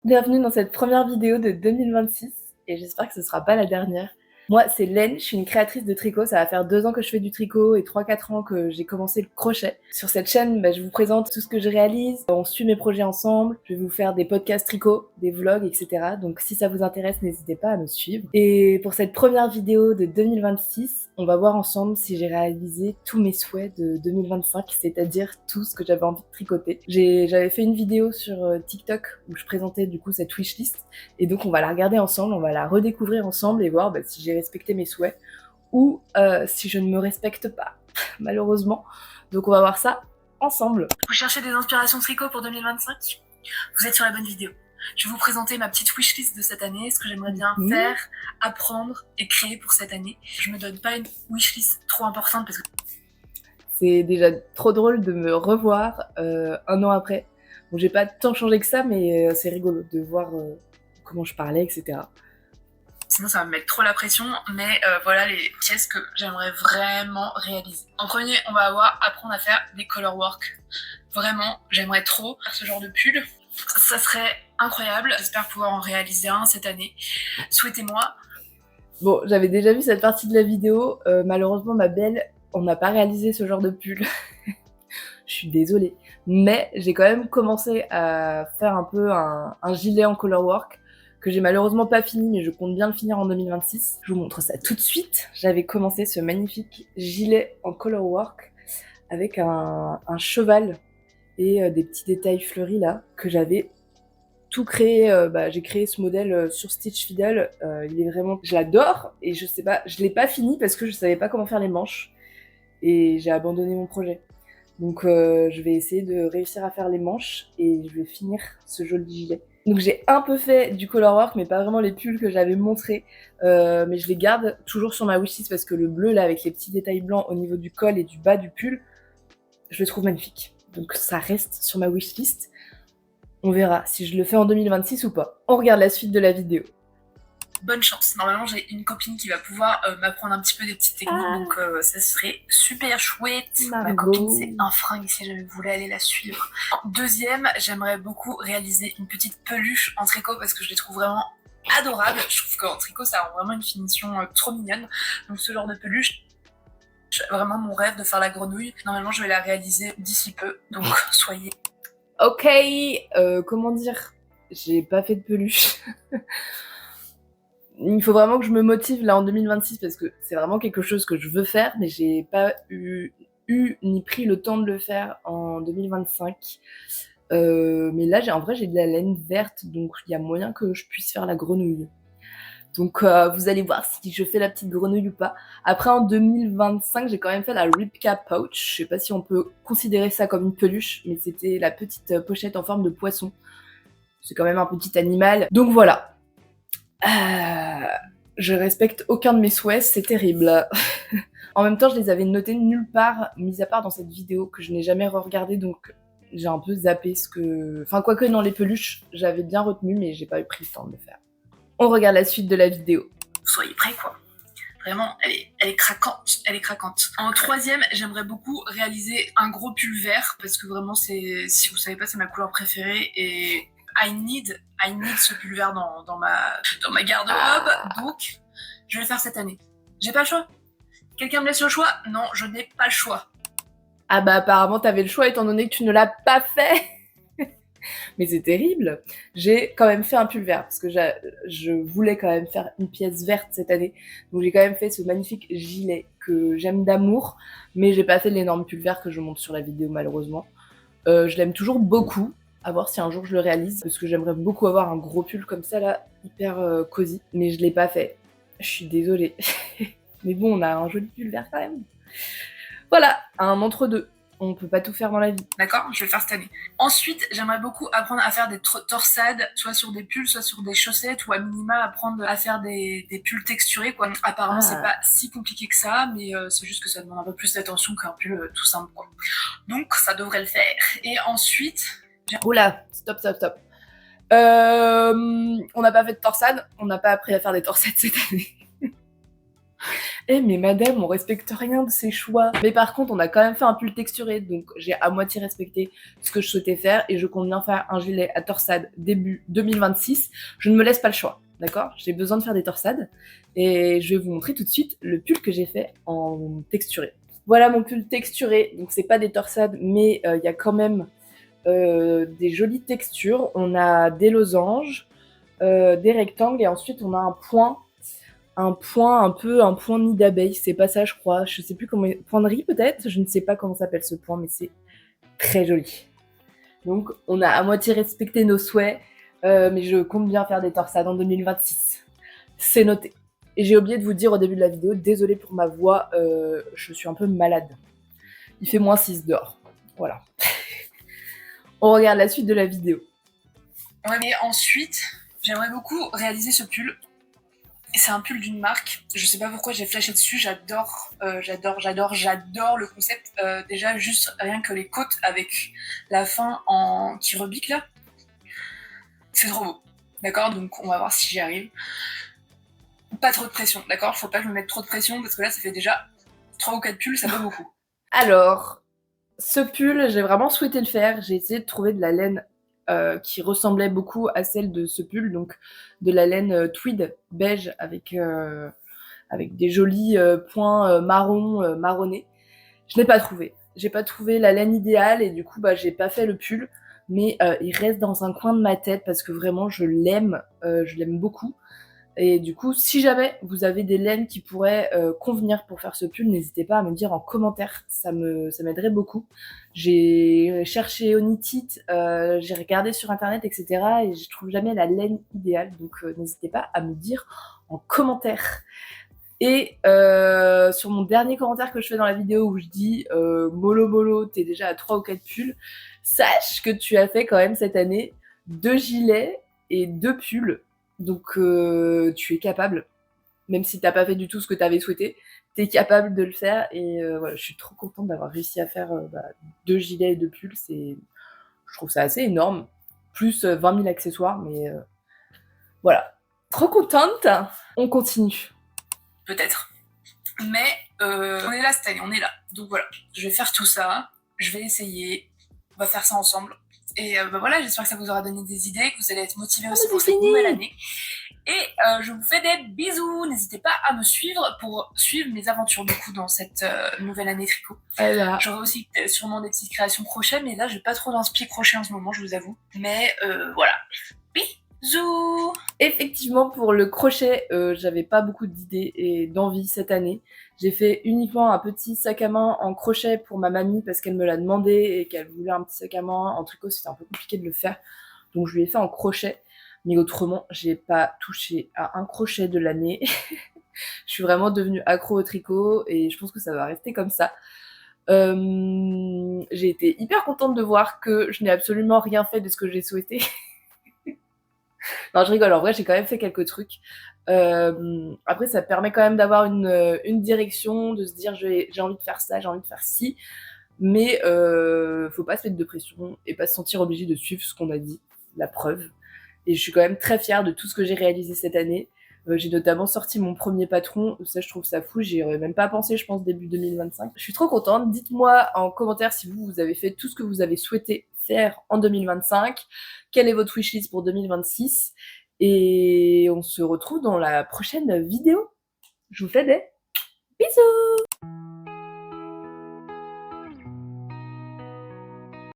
Bienvenue dans cette première vidéo de 2026 et j'espère que ce sera pas la dernière. Moi, c'est Len, je suis une créatrice de tricot. Ça va faire 2 ans que je fais du tricot et 3-4 ans que j'ai commencé le crochet. Sur cette chaîne, je vous présente tout ce que je réalise. On suit mes projets ensemble. Je vais vous faire des podcasts tricot, des vlogs, etc. Donc si ça vous intéresse, n'hésitez pas à me suivre. Et pour cette première vidéo de 2026, on va voir ensemble si j'ai réalisé tous mes souhaits de 2025, c'est-à-dire tout ce que j'avais envie de tricoter. J'avais fait une vidéo sur TikTok où je présentais du coup cette wishlist. Et donc on va la regarder ensemble, on va la redécouvrir ensemble et voir si j'ai respecté mes souhaits ou si je ne me respecte pas, malheureusement. Donc on va voir ça ensemble. Vous cherchez des inspirations tricot pour 2025 ? Vous êtes sur la bonne vidéo. Je vais vous présenter ma petite wishlist de cette année, ce que j'aimerais bien faire, apprendre et créer pour cette année. Je me donne pas une wishlist trop importante parce que c'est déjà trop drôle de me revoir 1 an après. Bon, j'ai pas tant changé que ça, mais c'est rigolo de voir comment je parlais, etc. Sinon ça va me mettre trop la pression, mais voilà les pièces que j'aimerais vraiment réaliser. En premier, on va apprendre à faire des color work. Vraiment, j'aimerais trop faire ce genre de pull. Ça serait incroyable, j'espère pouvoir en réaliser un cette année. Souhaitez-moi. Bon, j'avais déjà vu cette partie de la vidéo, malheureusement ma belle, on n'a pas réalisé ce genre de pull. Je suis désolée. Mais j'ai quand même commencé à faire un peu un gilet en color work que j'ai malheureusement pas fini, mais je compte bien le finir en 2026. Je vous montre ça tout de suite. J'avais commencé ce magnifique gilet en color work avec un cheval et des petits détails fleuris là que j'avais tout créé. J'ai créé ce modèle sur Stitch Fiddle. Il est vraiment, je l'adore et je sais pas, je l'ai pas fini parce que je savais pas comment faire les manches et j'ai abandonné mon projet. Donc je vais essayer de réussir à faire les manches et je vais finir ce joli gilet. Donc j'ai un peu fait du color work, mais pas vraiment les pulls que j'avais montrés. Mais je les garde toujours sur ma wishlist parce que le bleu là avec les petits détails blancs au niveau du col et du bas du pull, je le trouve magnifique. Donc ça reste sur ma wishlist. On verra si je le fais en 2026 ou pas. On regarde la suite de la vidéo. Bonne chance. Normalement, j'ai une copine qui va pouvoir m'apprendre un petit peu des petites techniques, donc ça serait super chouette. Margot. Ma copine, c'est un fringue si jamais vous voulez aller la suivre. Deuxième, j'aimerais beaucoup réaliser une petite peluche en tricot parce que je les trouve vraiment adorables. Je trouve qu'en tricot, ça a vraiment une finition trop mignonne. Donc ce genre de peluche, vraiment mon rêve de faire la grenouille. Normalement, je vais la réaliser d'ici peu, donc soyez... Ok, comment dire ? J'ai pas fait de peluche. Il faut vraiment que je me motive là en 2026 parce que c'est vraiment quelque chose que je veux faire, mais j'ai pas eu ni pris le temps de le faire en 2025. Mais là, en vrai, j'ai de la laine verte, donc il y a moyen que je puisse faire la grenouille. Donc vous allez voir si je fais la petite grenouille ou pas. Après, en 2025, j'ai quand même fait la Ripka Pouch. Je sais pas si on peut considérer ça comme une peluche, mais c'était la petite pochette en forme de poisson. C'est quand même un petit animal. Donc voilà. Je respecte aucun de mes souhaits, c'est terrible. En même temps, je les avais notés nulle part, mis à part dans cette vidéo que je n'ai jamais re-regardée, donc j'ai un peu zappé ce que... Enfin, quoique dans les peluches, j'avais bien retenu, mais j'ai pas eu pris le temps de le faire. On regarde la suite de la vidéo. Soyez prêts, quoi. Vraiment, elle est craquante, elle est craquante. En troisième, j'aimerais beaucoup réaliser un gros pull vert, parce que vraiment, si vous savez pas, c'est ma couleur préférée, et I need ce pull vert dans ma garde-robe, donc je vais le faire cette année. J'ai pas le choix. Quelqu'un me laisse le choix ? Non, je n'ai pas le choix. Ah bah apparemment t'avais le choix étant donné que tu ne l'as pas fait. Mais c'est terrible. J'ai quand même fait un pull vert parce que je voulais quand même faire une pièce verte cette année. Donc j'ai quand même fait ce magnifique gilet que j'aime d'amour, mais j'ai pas fait l'énorme pull vert que je montre sur la vidéo malheureusement. Je l'aime toujours beaucoup. À voir si un jour je le réalise, parce que j'aimerais beaucoup avoir un gros pull comme ça là, hyper cosy, mais je l'ai pas fait. Je suis désolée. Mais bon, on a un joli pull vert quand même. Voilà, un entre-deux. On peut pas tout faire dans la vie. D'accord, je vais le faire cette année. Ensuite, j'aimerais beaucoup apprendre à faire des torsades, soit sur des pulls, soit sur des chaussettes, ou à minima apprendre à faire des pulls texturés, quoi. Apparemment, c'est pas si compliqué que ça, mais c'est juste que ça demande un peu plus d'attention qu'un pull tout simple, quoi. Donc, ça devrait le faire. Et ensuite... Oula, stop. On n'a pas fait de torsade, on n'a pas appris à faire des torsades cette année. Eh mais madame, on respecte rien de ses choix. Mais par contre, on a quand même fait un pull texturé, donc j'ai à moitié respecté ce que je souhaitais faire et je compte bien faire un gilet à torsade début 2026. Je ne me laisse pas le choix, d'accord? J'ai besoin de faire des torsades et je vais vous montrer tout de suite le pull que j'ai fait en texturé. Voilà mon pull texturé, donc c'est pas des torsades, mais il y a quand même des jolies textures. On a des losanges, des rectangles et ensuite on a un point un peu un point nid d'abeille, c'est pas ça je crois, je sais plus comment, point de riz peut-être, je ne sais pas comment s'appelle ce point mais c'est très joli. Donc on a à moitié respecté nos souhaits, mais je compte bien faire des torsades en 2026. C'est noté. Et j'ai oublié de vous dire au début de la vidéo, désolée pour ma voix, je suis un peu malade. Il fait -6 dehors. Voilà. On regarde la suite de la vidéo. Ouais, mais ensuite, j'aimerais beaucoup réaliser ce pull. C'est un pull d'une marque. Je sais pas pourquoi j'ai flashé dessus. J'adore le concept. Déjà, juste rien que les côtes avec la fin en qui rebique là. C'est trop beau. D'accord? Donc, on va voir si j'y arrive. Pas trop de pression, d'accord? Faut pas que je me mette trop de pression parce que là, ça fait déjà 3 ou 4 pulls, ça fait beaucoup. Alors, ce pull, j'ai vraiment souhaité le faire. J'ai essayé de trouver de la laine qui ressemblait beaucoup à celle de ce pull, donc de la laine tweed beige avec des jolis points marron, marronnés. Je n'ai pas trouvé. J'ai pas trouvé la laine idéale et du coup, bah, j'ai pas fait le pull. Mais il reste dans un coin de ma tête parce que vraiment, je l'aime beaucoup. Et du coup, si jamais vous avez des laines qui pourraient convenir pour faire ce pull, n'hésitez pas à me dire en commentaire, ça m'aiderait beaucoup. J'ai cherché Onitite, j'ai regardé sur internet, etc. et je trouve jamais la laine idéale, donc n'hésitez pas à me dire en commentaire. Et sur mon dernier commentaire que je fais dans la vidéo où je dis mollo mollo, t'es déjà à 3 ou 4 pulls, sache que tu as fait quand même cette année 2 gilets et 2 pulls. Donc tu es capable, même si t'as pas fait du tout ce que t'avais souhaité, t'es capable de le faire. Et voilà, je suis trop contente d'avoir réussi à faire 2 gilets et 2 pulls. Je trouve ça assez énorme. Plus 20 000 accessoires, mais voilà. Trop contente. On continue. Peut-être. Mais on est là cette année, on est là. Donc voilà, je vais faire tout ça, je vais essayer, on va faire ça ensemble. Et bah voilà, j'espère que ça vous aura donné des idées, que vous allez être motivés aussi pour cette nouvelle année. Et je vous fais des bisous. N'hésitez pas à me suivre pour suivre mes aventures du coup dans cette nouvelle année tricot. Voilà. J'aurai aussi sûrement des petites créations crochet, mais là j'ai pas trop d'inspi crochet en ce moment, je vous avoue. Mais voilà. Bisous. Effectivement, pour le crochet, j'avais pas beaucoup d'idées et d'envie cette année. J'ai fait uniquement un petit sac à main en crochet pour ma mamie parce qu'elle me l'a demandé et qu'elle voulait un petit sac à main en tricot, c'était un peu compliqué de le faire. Donc je lui ai fait en crochet. Mais autrement, j'ai pas touché à un crochet de l'année. Je suis vraiment devenue accro au tricot et je pense que ça va rester comme ça. J'ai été hyper contente de voir que je n'ai absolument rien fait de ce que j'ai souhaité. Non, je rigole, en vrai, j'ai quand même fait quelques trucs. Après, ça permet quand même d'avoir une direction, de se dire j'ai envie de faire ça, j'ai envie de faire ci. Mais faut pas se mettre de pression et pas se sentir obligé de suivre ce qu'on a dit, la preuve. Et je suis quand même très fière de tout ce que j'ai réalisé cette année. J'ai notamment sorti mon premier patron, ça je trouve ça fou, j'y aurais même pas pensé je pense début 2025. Je suis trop contente, dites-moi en commentaire si vous avez fait tout ce que vous avez souhaité faire en 2025, quelle est votre wishlist pour 2026, et on se retrouve dans la prochaine vidéo. Je vous fais des bisous!